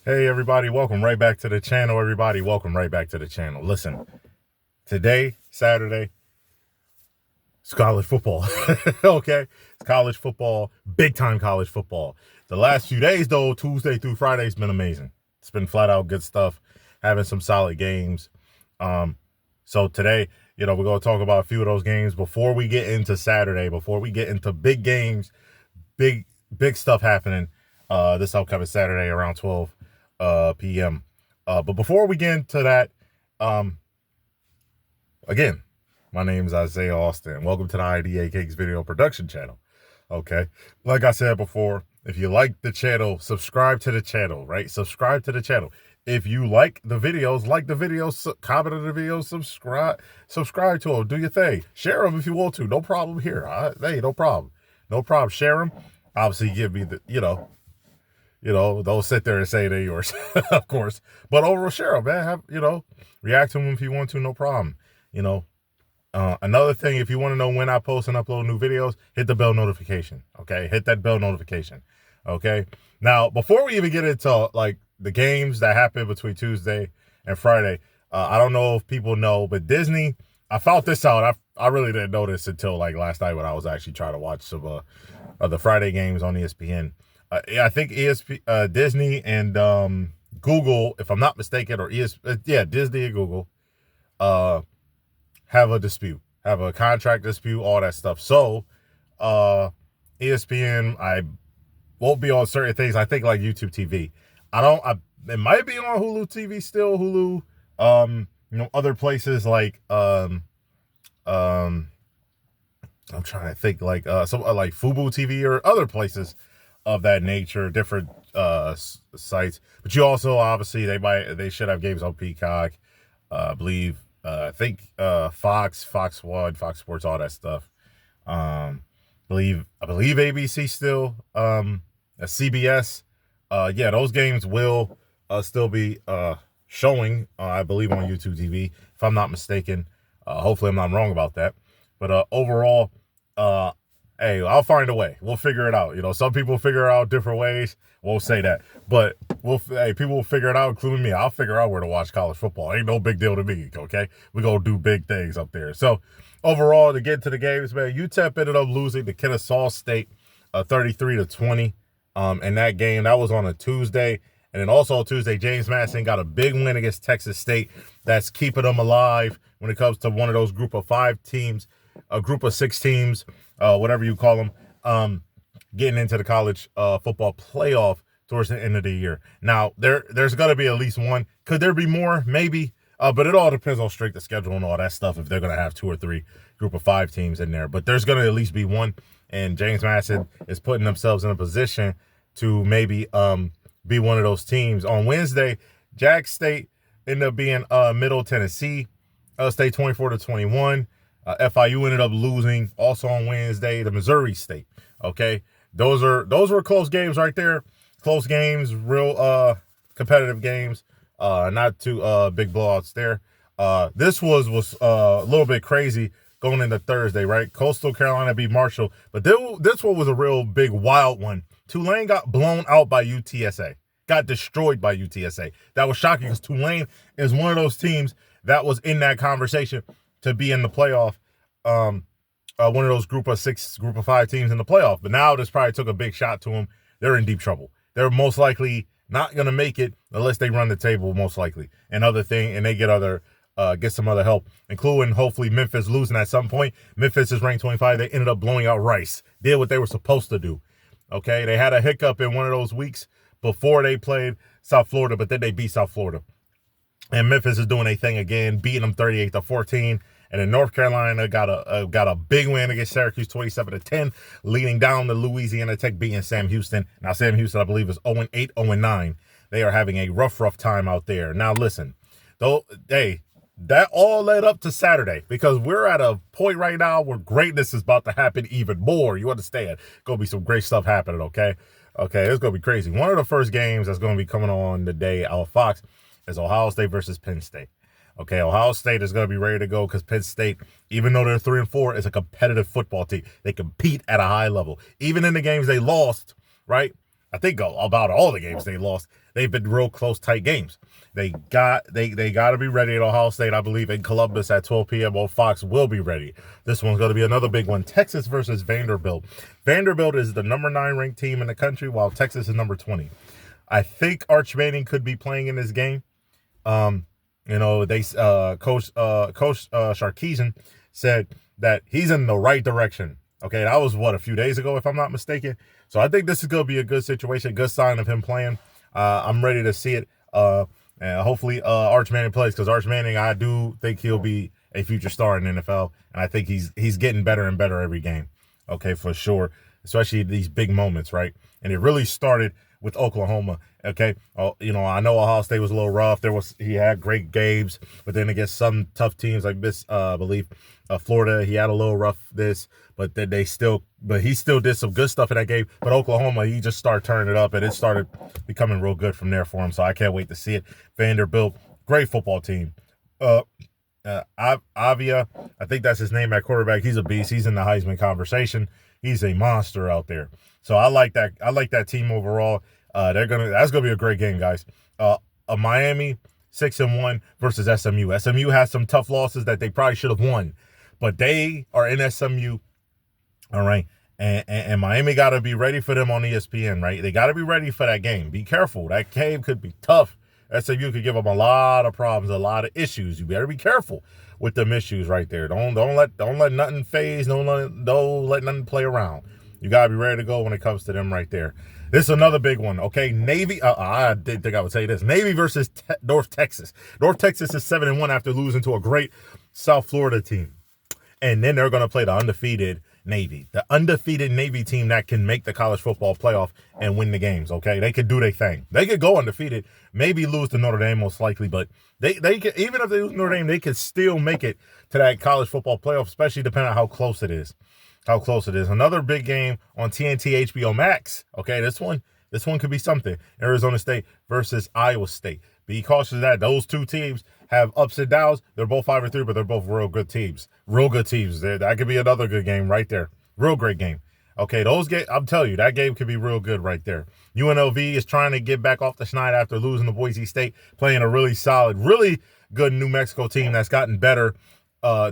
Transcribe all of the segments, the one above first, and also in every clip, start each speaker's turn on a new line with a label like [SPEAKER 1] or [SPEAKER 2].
[SPEAKER 1] Hey everybody, welcome right back to the channel. Everybody, welcome right back to the channel. Listen, today, Saturday, it's college football. Okay? It's college football, big time college football. The last few days, though, Tuesday through Friday, has been amazing. It's been flat out good stuff, having some solid games. So today, we're going to talk about a few of those games before we get into Saturday, before we get into big games, big stuff happening this upcoming Saturday around 12 p.m. But before we get into that, again, my name is Isaiah Austin. Welcome to the IDA Cakes video production channel. Okay, like I said before, if you like the channel, subscribe to the channel, right? Subscribe to the channel. If you like the videos, comment on the videos, subscribe to them, do your thing. Share them if you want to, no problem here. Hey, no problem. Share them. Obviously, give me the, don't sit there and say they're yours, of course. But overall, share them, man. React to them if you want to, no problem. Another thing, if you want to know when I post and upload new videos, hit the bell notification. Okay, hit that bell notification. Okay. Now, before we even get into like the games that happened between Tuesday and Friday, I don't know if people know, but Disney, I found this out. I really didn't know this until like last night when I was actually trying to watch some of the Friday games on ESPN. I think Disney and Google, if I'm not mistaken, or Disney and Google, have a dispute, have a contract dispute, all that stuff. So, ESPN, I won't be on certain things. I think like YouTube TV. It might be on Hulu TV still, Hulu. Other places like I'm trying to think like some like Fubo TV or other places of that nature, different sites. But you also obviously they should have games on Peacock, I believe. I think Fox 1, Fox Sports, all that stuff. I believe ABC still. CBS. Those games will still be showing, I believe, on YouTube TV, if I'm not mistaken. Hopefully I'm not wrong about that. But overall, hey, I'll find a way. We'll figure it out. Some people figure out different ways. Won't say that, but people will figure it out, including me. I'll figure out where to watch college football. Ain't no big deal to me. Okay, we gonna do big things up there. So overall, to get to the games, man, UTEP ended up losing to Kennesaw State, 33-20. In that game, that was on a Tuesday, and then also on Tuesday, James Madison got a big win against Texas State. That's keeping them alive when it comes to one of those group of 5 teams, a group of 6 teams, whatever you call them, getting into the college football playoff towards the end of the year. Now, there's going to be at least one. Could there be more? Maybe. But it all depends on strength of schedule and all that stuff, if they're going to have 2 or 3 group of 5 teams in there. But there's going to at least be one, and James Madison is putting themselves in a position to maybe be one of those teams. On Wednesday, Jack State ended up being Middle Tennessee State 24-21. FIU ended up losing also on Wednesday to Missouri State. Okay, those were close games right there. Close games, real competitive games. Not too big blowouts there. This was a little bit crazy going into Thursday, right? Coastal Carolina beat Marshall, but this one was a real big wild one. Tulane got blown out by UTSA. Got destroyed by UTSA. That was shocking because Tulane is one of those teams that was in that conversation to be in the playoff. One of those group of 6, group of 5 teams in the playoff. But now this probably took a big shot to them. They're in deep trouble. They're most likely not going to make it unless they run the table, most likely. And they get some other help, including hopefully Memphis losing at some point. Memphis is ranked 25. They ended up blowing out Rice. Did what they were supposed to do. Okay, they had a hiccup in one of those weeks before they played South Florida, but then they beat South Florida. And Memphis is doing a thing again, beating them 38-14. And then North Carolina got a big win against Syracuse, 27-10, leading down to Louisiana Tech, beating Sam Houston. Now, Sam Houston, I believe, is 0-8, 0-9. They are having a rough time out there. Now, listen, though, hey, that all led up to Saturday, because we're at a point right now where greatness is about to happen even more. You understand? Going to be some great stuff happening, okay? Okay, it's going to be crazy. One of the first games that's going to be coming on today out of Fox is Ohio State versus Penn State. Okay, Ohio State is going to be ready to go because Penn State, even though they're 3-4, is a competitive football team. They compete at a high level. Even in the games they lost, right? I think about all the games they lost, they've been real close, tight games. They got to be ready at Ohio State, I believe, in Columbus at 12 p.m. on Fox will be ready. This one's going to be another big one. Texas versus Vanderbilt. Vanderbilt is the number 9 ranked team in the country, while Texas is number 20. I think Arch Manning could be playing in this game. Coach Sarkisian said that he's in the right direction. Okay, that was a few days ago, if I'm not mistaken. So I think this is going to be a good situation, good sign of him playing. I'm ready to see it. And hopefully Arch Manning plays, because Arch Manning, I do think he'll be a future star in the NFL, and I think he's getting better and better every game. Okay, for sure, especially these big moments, right? And it really started with Oklahoma. Okay, I know Ohio State was a little rough. He had great games, but then against some tough teams like this, I believe Florida, he had a little rough but then he still did some good stuff in that game. But Oklahoma, he just started turning it up, and it started becoming real good from there for him. So I can't wait to see it. Vanderbilt, great football team. Avia, I think that's his name at quarterback. He's a beast. He's in the Heisman conversation. He's a monster out there. So I like that. I like that team overall. That's gonna be a great game, guys. Miami 6-1 versus SMU. SMU has some tough losses that they probably should have won, but they are in SMU. All right. And Miami got to be ready for them on ESPN, right? They got to be ready for that game. Be careful. That game could be tough. SMU could give them a lot of problems, a lot of issues. You better be careful with them issues right there. Don't let nothing phase. Don't let nothing play around. You got to be ready to go when it comes to them right there. This is another big one, okay? Navy, I didn't think I would say this. Navy versus North Texas. North Texas is 7-1 after losing to a great South Florida team. And then they're going to play the undefeated Navy. The undefeated Navy team that can make the college football playoff and win the games, okay? They could do their thing. They could go undefeated, maybe lose to Notre Dame most likely, but they could, even if they lose to Notre Dame, they could still make it to that college football playoff, especially depending on how close it is. Another big game on TNT HBO Max. Okay, this one could be something. Arizona State versus Iowa State. Be cautious of that. Those two teams have ups and downs. They're both 5-3, but they're both real good teams. That could be another good game right there. Real great game. Okay, those games, I'm telling you, that game could be real good right there. UNLV is trying to get back off the schneid after losing to Boise State, playing a really solid, really good New Mexico team that's gotten better.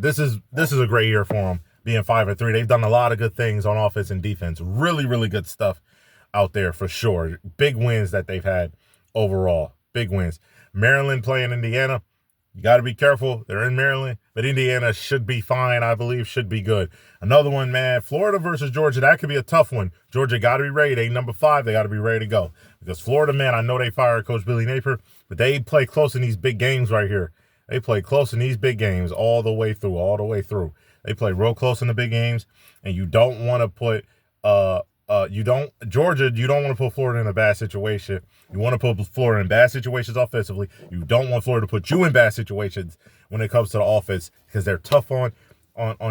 [SPEAKER 1] This is a great year for them, being 5-3. They've done a lot of good things on offense and defense. Really, really good stuff out there for sure. Big wins that they've had overall. Big wins. Maryland playing Indiana. You got to be careful. They're in Maryland, but Indiana should be fine. I believe should be good. Another one, man, Florida versus Georgia. That could be a tough one. Georgia got to be ready. They number 5. They got to be ready to go. Because Florida, man, I know they fired Coach Billy Napier, but they play close in these big games right here. They play close in these big games all the way through. They play real close in the big games, and you don't want to put you don't want to put Florida in a bad situation. You want to put Florida in bad situations offensively. You don't want Florida to put you in bad situations when it comes to the offense, because they're tough on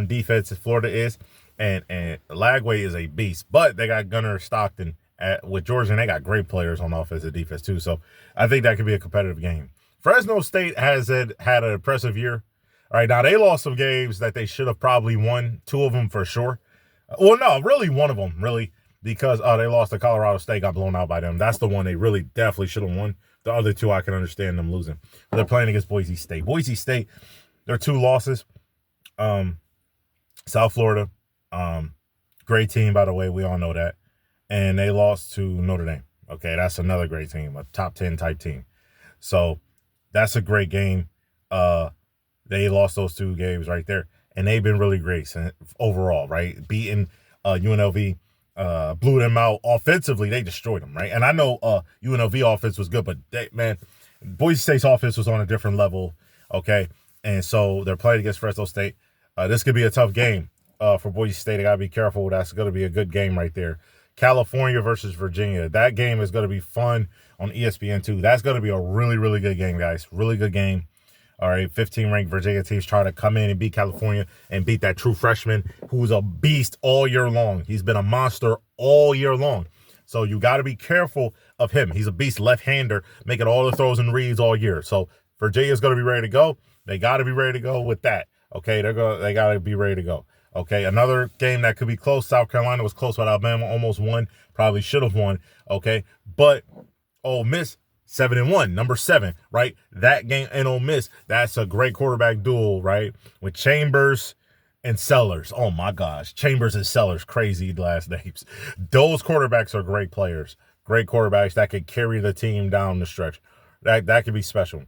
[SPEAKER 1] defense, as Florida is, and Lagway is a beast. But they got Gunnar Stockton with Georgia, and they got great players on offense and defense too. So I think that could be a competitive game. Fresno State has had an impressive year. All right, now they lost some games that they should have probably won. 2 of them for sure. Well, no, really 1 of them, really. Because they lost to Colorado State, got blown out by them. That's the one they really definitely should have won. The other 2, I can understand them losing. But they're playing against Boise State. Boise State, their 2 losses. South Florida, great team, by the way. We all know that. And they lost to Notre Dame. Okay, that's another great team, a top 10 type team. So that's a great game. They lost those 2 games right there. And they've been really great overall, right? Beating UNLV. Blew them out offensively. They destroyed them, right? And I know UNLV offense was good, but Boise State's offense was on a different level, okay? And so they're playing against Fresno State. This could be a tough game for Boise State. They got to be careful. That's going to be a good game right there. California versus Virginia. That game is going to be fun on ESPN too. That's going to be a really, really good game, guys. Really good game. All right, 15-ranked Virginia teams trying to come in and beat California and beat that true freshman who's a beast all year long. He's been a monster all year long. So you got to be careful of him. He's a beast left-hander, making all the throws and reads all year. So Virginia's going to be ready to go. They got to be ready to go with that. Okay, they got to be ready to go. Okay, another game that could be close. South Carolina was close, but Alabama almost won. Probably should have won. Okay, but Ole Miss 7-1, number 7, right? That game in Ole Miss, that's a great quarterback duel, right? With Chambers and Sellers. Oh my gosh, Chambers and Sellers, crazy last names. Those quarterbacks are great players, great quarterbacks that could carry the team down the stretch. That could be special.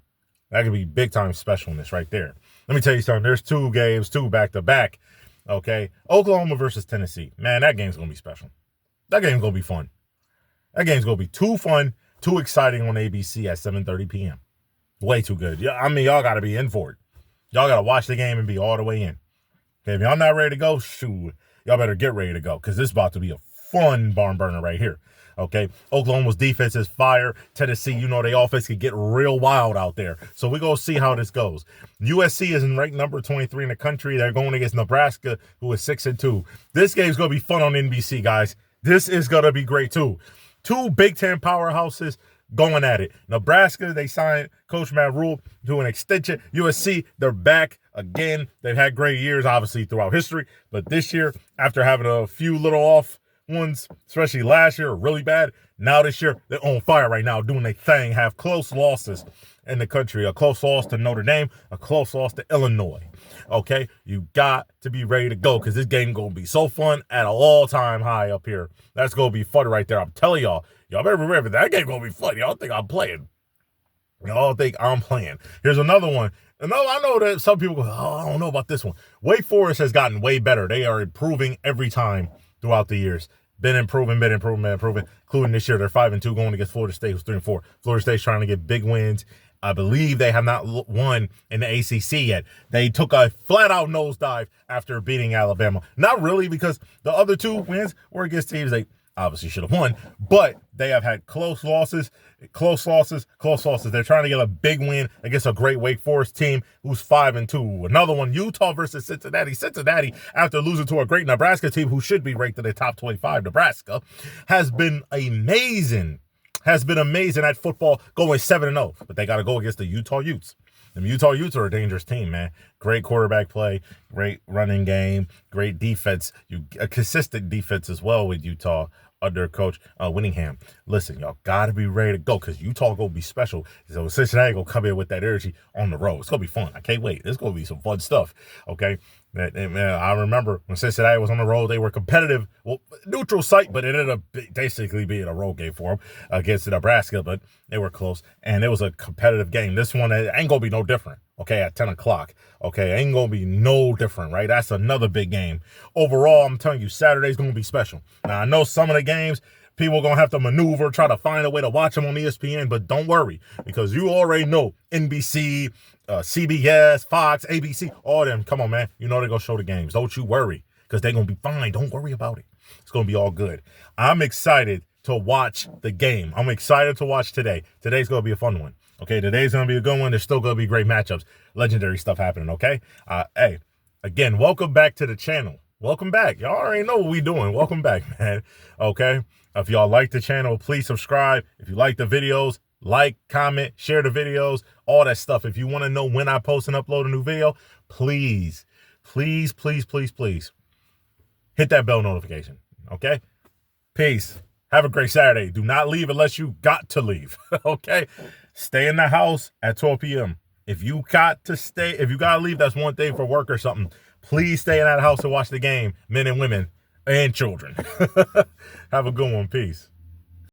[SPEAKER 1] That could be big time specialness right there. Let me tell you something. There's 2 games, 2 back to back. Okay, Oklahoma versus Tennessee. Man, that game's gonna be special. That game's gonna be fun. That game's gonna be too fun, too exciting on ABC at 7:30 p.m. Way too good. Yeah, I mean, y'all gotta be in for it. Y'all gotta watch the game and be all the way in. Okay, if y'all not ready to go, shoot, y'all better get ready to go because this is about to be a fun barn burner right here. Okay, Oklahoma's defense is fire. Tennessee, you know, their offense can get real wild out there. So we're going to see how this goes. USC is in ranked number 23 in the country. They're going against Nebraska, who is 6-2. This game's going to be fun on NBC, guys. This is going to be great, too. 2 Big Ten powerhouses going at it. Nebraska, they signed Coach Matt Rule to an extension. USC, they're back again. They've had great years, obviously, throughout history. But this year, after having a few little off ones, especially last year, really bad. Now this year, they're on fire right now, doing their thing, have close losses in the country. A close loss to Notre Dame, a close loss to Illinois. Okay, you got to be ready to go because this game going to be so fun at an all-time high up here. That's going to be fun right there. I'm telling y'all. Y'all better remember that game going to be fun. Y'all think I'm playing. Y'all think I'm playing. Here's another one. And I know that some people go, oh, I don't know about this one. Wake Forest has gotten way better. They are improving every time throughout the years. Been improving, including this year. They're 5-2 going against Florida State, who's 3-4. Florida State's trying to get big wins. I believe they have not won in the ACC yet. They took a flat-out nosedive after beating Alabama. Not really, because the other 2 wins were against teams they obviously should have won, but they have had close losses. They're trying to get a big win against a great Wake Forest team who's 5-2. Another one, Utah versus Cincinnati. Cincinnati, after losing to a great Nebraska team who should be ranked in the top 25, Nebraska, has been amazing. At football, going 7-0. But they got to go against the Utah Utes. The Utah Utes are a dangerous team, man. Great quarterback play, great running game, great defense. A consistent defense as well with Utah under Coach Whittingham. Listen, y'all got to be ready to go because Utah going to be special. So Cincinnati going to come in with that energy on the road. It's going to be fun. I can't wait. It's going to be some fun stuff, okay? And I remember when Cincinnati was on the road, they were competitive. Well, neutral site, but it ended up basically being a road game for them against Nebraska, but they were close. And it was a competitive game. This one ain't going to be no different, okay, at 10 o'clock. Okay, ain't going to be no different, right? That's another big game. Overall, I'm telling you, Saturday's going to be special. Now, I know some of the games, people are going to have to maneuver, try to find a way to watch them on ESPN, but don't worry, because you already know NBC, CBS, Fox, ABC, all them. Come on, man. You know they're going to show the games. Don't you worry, because they're going to be fine. Don't worry about it. It's going to be all good. I'm excited to watch the game. I'm excited to watch today. Today's going to be a fun one. Okay, today's going to be a good one. There's still going to be great matchups. Legendary stuff happening, okay? Hey, again, welcome back to the channel. Welcome back. Y'all already know what we doing. Welcome back, man. Okay? If y'all like the channel, please subscribe. If you like the videos, like, comment, share the videos, all that stuff. If you want to know when I post and upload a new video, please hit that bell notification, okay? Peace. Have a great Saturday. Do not leave unless you got to leave, okay? Stay in the house at 12 p.m. If you got to leave, that's one thing for work or something. Please stay in that house and watch the game, men and women and children. Have a good one. Peace.